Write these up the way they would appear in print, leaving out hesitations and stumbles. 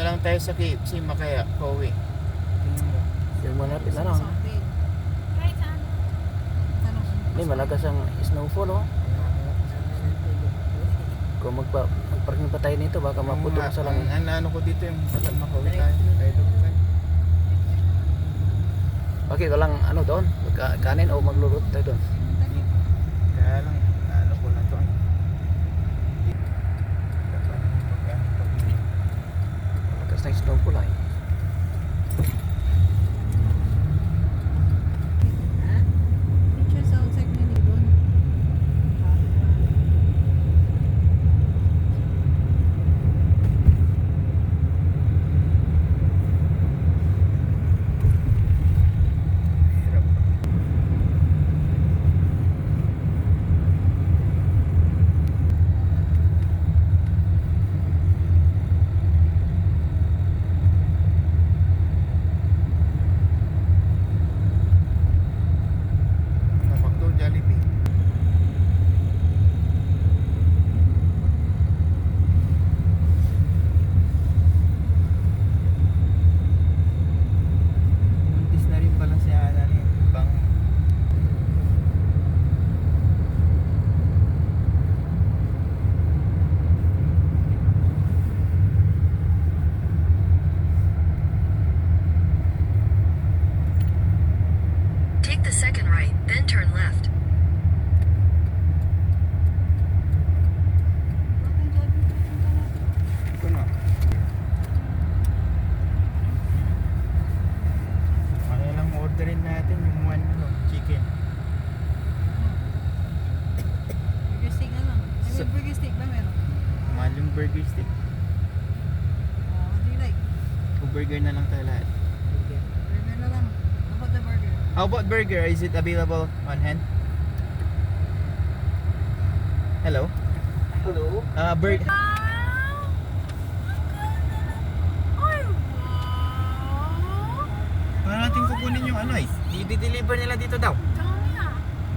lang tayo sa KFC makaya pauwi. Yung malapit na lang. Kahit saan. Hindi, malakas ang snowfall, oh. Kung magparking pa tayo nito, baka maputol sa lang. Ang ano ko dito yung bakit makauwi tayo. Tayo tayo. Bakit walang ano doon? Kanin o maglulot tayo doon? Kaya lang, ano ko na to. Malakas na yung snowfall, ay. Picture sa outside na ni Don. Makdo Jollibee. Buntis na rin pala si Ana ni Bang. Take the second right, then turn left. Ito na. Kaya lang orderin natin yung one chicken. Burger steak na lang. Ay, may burger steak ba meron? Mahal yung burger stick. What do you like? O burger na lang tayo lahat. Burger na lang. How about the burger? How about burger? Is it available on hand? Hello? Hello? Burger. Paano natin kukunin yung ano eh? I-deliver nila dito daw.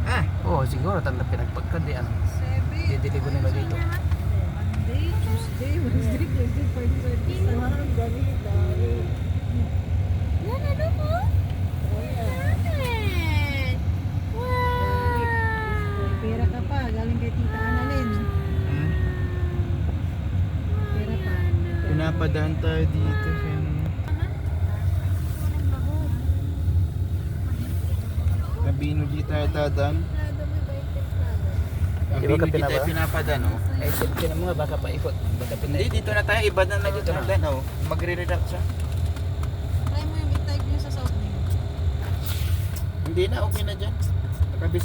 Ah, Oo, siguro tanda pinagpagkad di ano. Dideliver nila dito. Monday, Tuesday, Wednesday, Thursday, Friday, Saturday, Sunday. Yan, ano po? Yan. Wow! May pera ka pa, galing kay Tita Annalyn. Pera pa. pinapadaan tayo dito sa Nabino di tayo tadaan. Di ba Nabino ka di tayo pinapadaan oh. Ay, sino mo nga, baka paikot. Baka Hindi, dito na tayo, iba na Ay, dito na. natin oh. Magre-redact siya. Try mo yung i-type nyo sa South Link. Hindi na, okay na dyan. Nakabisado.